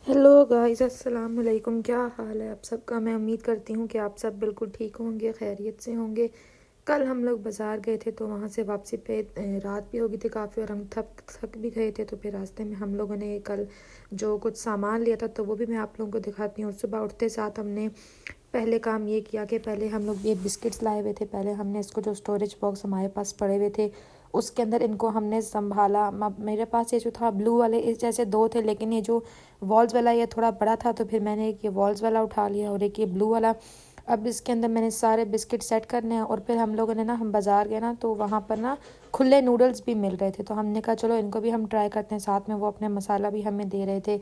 Hello guys, अस्सलाम वालेकुम। क्या हाल है आप सबका। मैं उम्मीद करती हूँ कि आप सब बिल्कुल ठीक होंगे, खैरियत से होंगे। कल हम लोग बाज़ार गए थे तो वहाँ से वापसी पे रात भी हो गई थी काफ़ी, और हम थक थक भी गए थे। तो फिर रास्ते में हम लोगों ने कल जो कुछ सामान लिया था तो वो भी मैं आप लोगों को दिखाती हूँ। और सुबह उठते साथ हमने पहले काम ये किया कि पहले हम लोग ये बिस्किट्स लाए हुए थे। पहले हमने इसको जो स्टोरेज बॉक्स हमारे पास पड़े हुए थे उसके अंदर इनको हमने संभाला। मेरे पास ये जो था ब्लू वाले इस जैसे दो थे, लेकिन ये जो वॉल्स वाला ये थोड़ा बड़ा था तो फिर मैंने एक ये वॉल्स वाला उठा लिया और एक ये ब्लू वाला। अब इसके अंदर मैंने सारे बिस्किट सेट करने हैं। और फिर हम लोगों ने ना, हम बाज़ार गए ना तो वहाँ पर ना खुले नूडल्स भी मिल रहे थे, तो हमने कहा चलो इनको भी हम ट्राई करते हैं। साथ में वो अपने मसाला भी हमें दे रहे थे।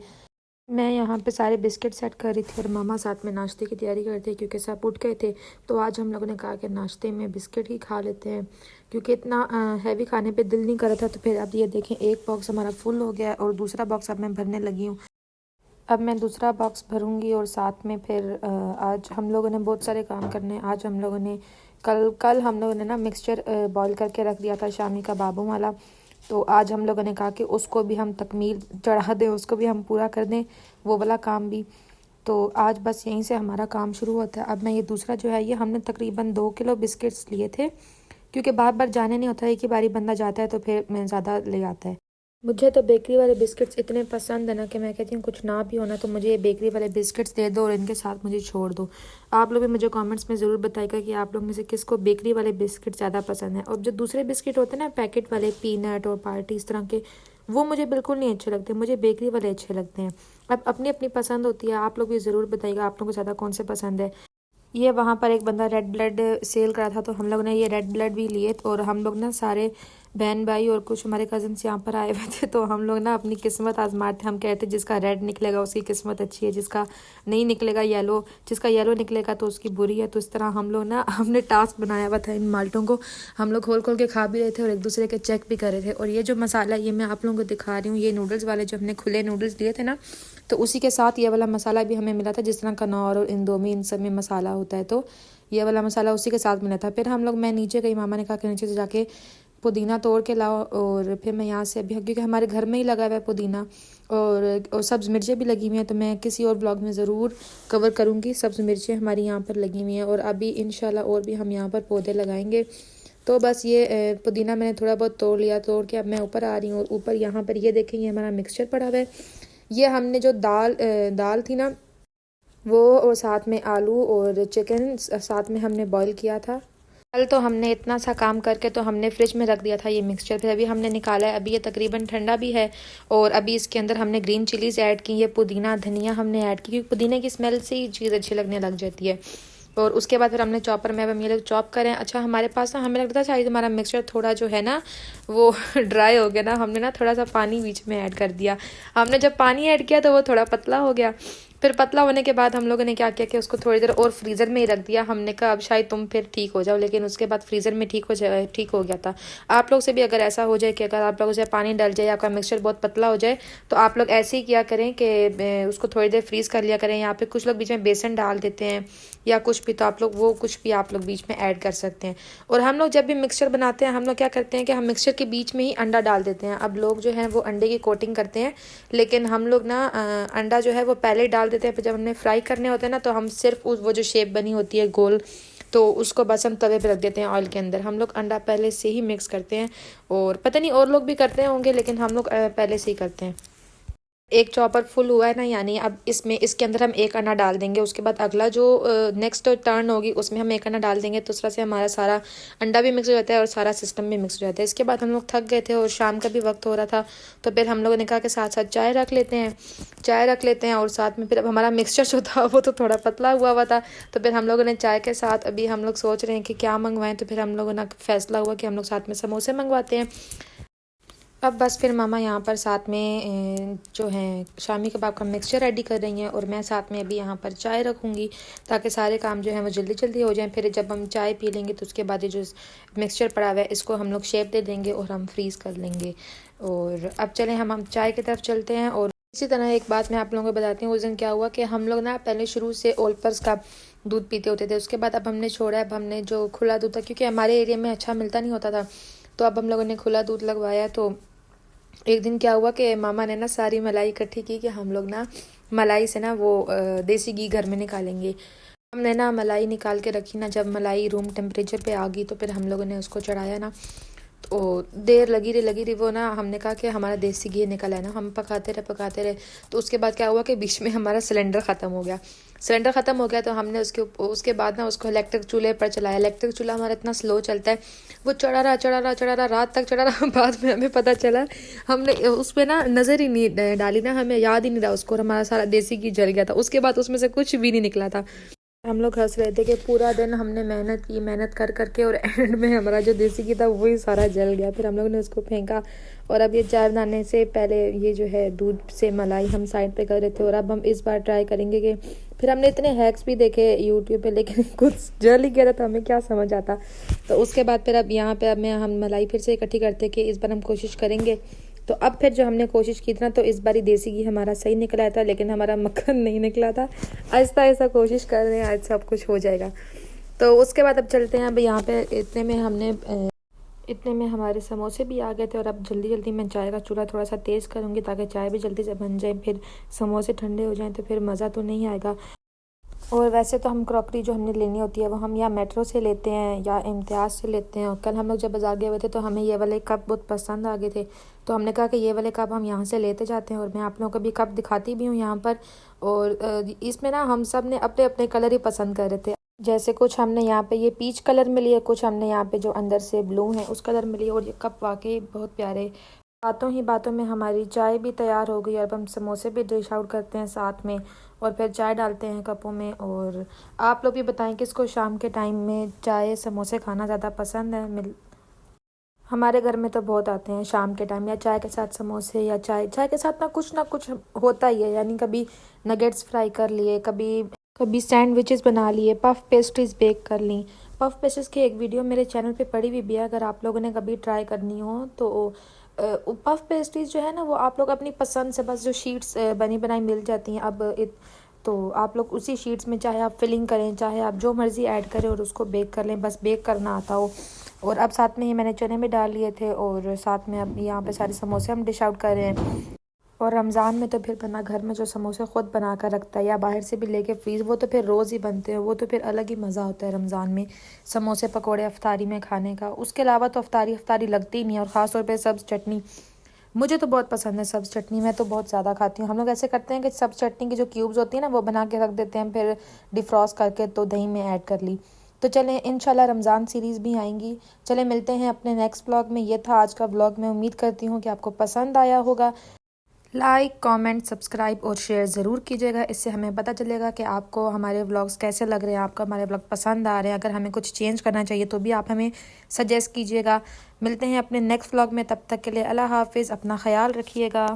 मैं यहाँ पे सारे बिस्किट सेट कर रही थी और मामा साथ में नाश्ते की तैयारी कर रहे थे क्योंकि सब उठ गए थे। तो आज हम लोगों ने कहा कि नाश्ते में बिस्किट ही खा लेते हैं क्योंकि इतना हैवी खाने पे दिल नहीं कर रहा था। तो फिर अब ये देखें, एक बॉक्स हमारा फुल हो गया है और दूसरा बॉक्स अब मैं भरने लगी हूँ। अब मैं दूसरा बॉक्स भरूंगी और साथ में फिर आज हम लोगों ने बहुत सारे काम करने हैं। आज हम लोगों ने कल कल हम लोगों ने ना मिक्सचर बॉईल करके रख दिया था शामी का बाबू वाला। तो आज हम लोगों ने कहा कि उसको भी हम तकमील चढ़ा दें, उसको भी हम पूरा कर दें वो वाला काम भी। तो आज बस यहीं से हमारा काम शुरू होता है। अब मैं ये दूसरा जो है, ये हमने तकरीबन 2 किलो बिस्किट्स लिए थे क्योंकि बार बार जाने नहीं होता है, एक ही बारी बंदा जाता है तो फिर मैं ज़्यादा ले आता है। मुझे तो बेकरी वाले बिस्किट्स इतने पसंद है ना कि मैं कहती हूँ कुछ ना भी होना तो मुझे ये बेकरी वाले बिस्किट्स दे दो और इनके साथ मुझे छोड़ दो। आप लोग भी मुझे कमेंट्स में ज़रूर बताइएगा कि आप लोग में से किसको बेकरी वाले बिस्किट ज़्यादा पसंद है। और जो दूसरे बिस्किट होते हैं ना पैकेट वाले, पीनट और पार्टी इस तरह के, वो मुझे बिल्कुल नहीं अच्छे लगते। मुझे बेकरी वाले अच्छे लगते हैं। अब अपनी अपनी पसंद होती है, आप लोग भी ज़रूर बताइएगा आप लोगों को ज़्यादा कौन से पसंद है। ये वहाँ पर एक बंदा रेड ब्लड सेल करा था तो हम लोग ने ये रेड ब्लड भी लिए। और हम लोग ना सारे बहन भाई और कुछ हमारे कज़न्स यहाँ पर आए हुए थे तो हम लोग ना अपनी किस्मत आजमाते। हम कहते जिसका रेड निकलेगा उसकी किस्मत अच्छी है, जिसका नहीं निकलेगा येलो, जिसका येलो निकलेगा तो उसकी बुरी है। तो इस तरह हम लोग ना, हमने टास्क बनाया हुआ था इन माल्टों को। हम लोग खोल खोल के खा भी रहे थे और एक दूसरे के चेक भी कर रहे थे। और ये जो मसाला ये मैं आप लोगों को दिखा रही हूँ, ये नूडल्स वाले जो हमने खुले नूडल्स लिए थे ना, तो उसी के साथ ये वाला मसाला भी हमें मिला था। जिस तरह कनौर और इंदोमी इन सब में मसाला होता है तो ये वाला मसाला उसी के साथ मिला था। फिर हम लोग, मैं नीचे गई, मामा ने कहा कि नीचे से जाके पुदीना तोड़ के लाओ। और फिर मैं यहाँ से अभी, क्योंकि हमारे घर में ही लगा हुआ है पुदीना और सब्ज़ मिर्चें भी लगी हुई हैं, तो मैं किसी और ब्लॉग में ज़रूर कवर करूँगी। सब्ज़ मिर्चें हमारी यहाँ पर लगी हुई हैं और अभी इंशाल्लाह और भी हम यहाँ पर पौधे लगाएंगे। तो बस ये पुदीना मैंने थोड़ा बहुत तोड़ लिया। तोड़ के अब मैं ऊपर आ रही हूँ और ऊपर यहाँ पर ये देखें, ये हमारा मिक्सचर पड़ा हुआ है। ये हमने जो दाल थी ना वो, और साथ में आलू और चिकन साथ में हमने बॉईल किया था। कल तो हमने इतना सा काम करके तो हमने फ्रिज में रख दिया था ये मिक्सचर। फिर अभी हमने निकाला है, अभी ये तकरीबन ठंडा भी है। और अभी इसके अंदर हमने ग्रीन चिलीज़ ऐड की, ये पुदीना धनिया हमने ऐड की क्योंकि पुदीने की स्मेल से ही चीज़ अच्छी लगने लग जाती है। और उसके बाद फिर हमने चॉपर में, अब हम ये लोग चॉप करें। अच्छा, हमारे पास ना, हमें लगता था शायद हमारा मिक्सचर थोड़ा जो है ना वो ड्राई हो गया ना, हमने ना थोड़ा सा पानी बीच में ऐड कर दिया। हमने जब पानी ऐड किया तो वो थोड़ा पतला हो गया। फिर पतला होने के बाद हम लोगों ने क्या किया कि उसको थोड़ी देर और फ्रीज़र में ही रख दिया। हमने कहा अब शायद तुम फिर ठीक हो जाओ, लेकिन उसके बाद फ्रीज़र में ठीक हो गया था। आप लोग से भी अगर ऐसा हो जाए कि अगर आप लोगों से पानी डल जाए, आपका मिक्सचर बहुत पतला हो जाए, तो आप लोग ऐसे ही किया करें कि उसको थोड़ी देर फ्रीज़ कर लिया करें। यहाँ पे कुछ लोग बीच में बेसन डाल देते हैं या कुछ भी, तो आप लोग वो कुछ भी आप लोग बीच में ऐड कर सकते हैं। और हम लोग जब भी मिक्सचर बनाते हैं हम लोग क्या करते हैं कि हम मिक्सचर के बीच में ही अंडा डाल देते हैं। अब लोग जो है वो अंडे की कोटिंग करते हैं, लेकिन हम लोग ना अंडा जो है वो पहले ही डाल देते हैं। फिर जब हमने फ्राई करने होते हैं ना तो हम सिर्फ उस वो जो शेप बनी होती है गोल, तो उसको बस हम तवे पे रख देते हैं ऑयल के अंदर। हम लोग अंडा पहले से ही मिक्स करते हैं। और पता नहीं और लोग भी करते होंगे, लेकिन हम लोग पहले से ही करते हैं। एक चॉपर फुल हुआ है ना, यानी अब इसमें इसके अंदर हम एक अंडा डाल देंगे। उसके बाद अगला जो नेक्स्ट टर्न होगी उसमें हम एक अंडा डाल देंगे, तो उस तरह से हमारा सारा अंडा भी मिक्स हो जाता है और सारा सिस्टम भी मिक्स हो जाता है। इसके बाद हम लोग थक गए थे और शाम का भी वक्त हो रहा था, तो फिर हम लोगों ने कहा कि साथ साथ चाय रख लेते हैं। चाय रख लेते हैं और साथ में फिर अब हमारा मिक्सचर जो था वो तो थोड़ा पतला हुआ हुआ था, तो फिर हम लोगों ने चाय के साथ अभी हम लोग सोच रहे हैं कि क्या मंगवाएं। तो फिर हम लोगों ने फैसला हुआ कि हम लोग साथ में समोसे मंगवाते हैं। अब बस फिर मामा यहाँ पर साथ में जो है शामी कबाब का मिक्सचर रेडी कर रही हैं और मैं साथ में अभी यहाँ पर चाय रखूँगी ताकि सारे काम जो है वो जल्दी जल्दी हो जाएं। फिर जब हम चाय पी लेंगे तो उसके बाद ये जो मिक्सचर पड़ा हुआ है इसको हम लोग शेप दे देंगे और हम फ्रीज़ कर लेंगे। और अब चलें हम चाय की तरफ चलते हैं। और इसी तरह एक बात मैं आप लोगों को बताती हूँ, उस दिन क्या हुआ कि हम लोग ना पहले शुरू से ओल्पर्स का दूध पीते होते थे, उसके बाद अब हमने छोड़ा है। अब हमने जो खुला दूध था, क्योंकि हमारे एरिया में अच्छा मिलता नहीं होता था, तो अब हम लोगों ने खुला दूध लगवाया। तो एक दिन क्या हुआ कि मामा ने ना सारी मलाई इकट्ठी की कि हम लोग ना मलाई से ना वो देसी घी घर में निकालेंगे। हमने ना मलाई निकाल के रखी ना, जब मलाई रूम टेम्परेचर पे आ गई तो फिर हम लोगों ने उसको चढ़ाया ना, तो देर लगी रही वो ना, हमने कहा कि हमारा देसी घी निकल है ना, हम पकाते रहे। तो उसके बाद क्या हुआ कि बीच में हमारा सिलेंडर ख़त्म हो गया। तो हमने उसके बाद ना उसको इलेक्ट्रिक चूल्हे पर चलाया। इलेक्ट्रिक चूल्हा हमारा इतना स्लो चलता है, वो चढ़ा रहा रात तक चढ़ा रहा। बाद में हमें पता चला, हमने उस पर ना नज़र ही नहीं डाली ना, हमें याद ही नहीं रहा उसको, और हमारा सारा देसी घी जल गया था। उसके बाद उसमें से कुछ भी नहीं निकला था। हम लोग हंस रहे थे कि पूरा दिन हमने मेहनत कर करके, और एंड में हमारा जो देसी घी था वही सारा जल गया। फिर हम लोग ने उसको फेंका, और अब ये चाय बनाने से पहले ये जो है दूध से मलाई हम साइड पे कर रहे थे, और अब हम इस बार ट्राई करेंगे कि फिर हमने इतने हैक्स भी देखे यूट्यूब पे, लेकिन कुछ जल ही गया था, तो हमें क्या समझ आता। तो उसके बाद फिर अब यहाँ पे हम मलाई फिर से इकट्ठी करते कि इस बार हम कोशिश करेंगे। तो अब फिर जो हमने कोशिश की थी ना, तो इस बारी देसी घी हमारा सही निकला था, लेकिन हमारा मक्खन नहीं निकला था। आहिस्ता आहिस्ता कोशिश कर रहे हैं, आज सब कुछ हो जाएगा। तो उसके बाद अब चलते हैं। अब यहाँ पे इतने में हमारे समोसे भी आ गए थे, और अब जल्दी मैं चाय का चूल्हा थोड़ा सा तेज़ करूँगी ताकि चाय भी जल्दी से बन जाए। फिर समोसे ठंडे हो जाएं तो फिर मज़ा तो नहीं आएगा। और वैसे तो हम क्रॉकरी जो हमने लेनी होती है वो हम या मेट्रो से लेते हैं या इम्तियाज़ से लेते हैं। और कल हम लोग जब बाज़ार गए हुए थे तो हमें ये वाले कप बहुत पसंद आ गए थे, तो हमने कहा कि ये वाले कप हम यहाँ से लेते जाते हैं। और मैं आप लोगों को भी कप दिखाती भी हूँ यहाँ पर। और इसमें ना हम सब ने अपने अपने कलर ही पसंद कर रहे थे। जैसे कुछ हमने यहाँ पे ये पीच कलर में लिए, कुछ हमने यहाँ पे जो अंदर से ब्लू है उस कलर में लिए। और ये कप वाकई बहुत प्यारे। बातों में हमारी चाय भी तैयार हो गई। अब हम समोसे भी डिश आउट करते हैं साथ में, और फिर चाय डालते हैं कपों में। और आप लोग भी बताएं किसको शाम के टाइम में चाय समोसे खाना ज़्यादा पसंद है। हमारे घर में तो बहुत आते हैं शाम के टाइम, या चाय के साथ समोसे, या चाय के साथ ना कुछ होता ही है। यानी कभी नगेट्स फ्राई कर लिए, कभी सैंडविचेस बना लिए, पफ पेस्ट्रीज बेक कर ली। पफ पेस्ट्रीज की एक वीडियो मेरे चैनल पे पड़ी हुई भी है, अगर आप लोगों ने कभी ट्राई करनी हो तो। पफ पेस्ट्रीज जो है ना वो आप लोग अपनी पसंद से, बस जो शीट्स बनी बनाई मिल जाती हैं तो आप लोग उसी शीट्स में चाहे आप फिलिंग करें, चाहे आप जो मर्ज़ी ऐड करें और उसको बेक कर लें, बस बेक करना आता हो। और अब साथ में ही मैंने चने भी डाल लिए थे, और साथ में अब यहाँ पे सारे समोसे हम डिश आउट कर रहे हैं। और रमज़ान में तो फिर बना घर में जो समोसे ख़ुद बना कर रखता है या बाहर से भी लेके फ्रीज़, वो तो फिर रोज़ ही बनते हैं। वो तो फिर अलग ही मज़ा होता है रमज़ान में समोसे पकोड़े अफ्तारी में खाने का। उसके अलावा तो अफ्तारी लगती ही नहीं है। और ख़ास तौर पे सब्ज़ चटनी मुझे तो बहुत पसंद है। सब्ज़ चटनी मैं तो बहुत ज़्यादा खाती हूँ। हम लोग ऐसे करते हैं कि सब्ज़ चटनी की जो क्यूब्स होती है ना वो बना के रख देते हैं, फिर डिफ्रॉस्ट करके तो दही में ऐड कर ली। तो चलें, इंशाल्लाह रमज़ान सीरीज़ भी आएंगी। चलें मिलते हैं अपने नेक्स्ट ब्लॉग में। ये था आज का ब्लॉग। मैं उम्मीद करती हूँ कि आपको पसंद आया होगा। लाइक, कमेंट, सब्सक्राइब और शेयर ज़रूर कीजिएगा। इससे हमें पता चलेगा कि आपको हमारे व्लॉग्स कैसे लग रहे हैं, आपको हमारे व्लॉग पसंद आ रहे हैं। अगर हमें कुछ चेंज करना चाहिए तो भी आप हमें सजेस्ट कीजिएगा। मिलते हैं अपने नेक्स्ट व्लॉग में, तब तक के लिए अल्लाह हाफिज़, अपना ख्याल रखिएगा।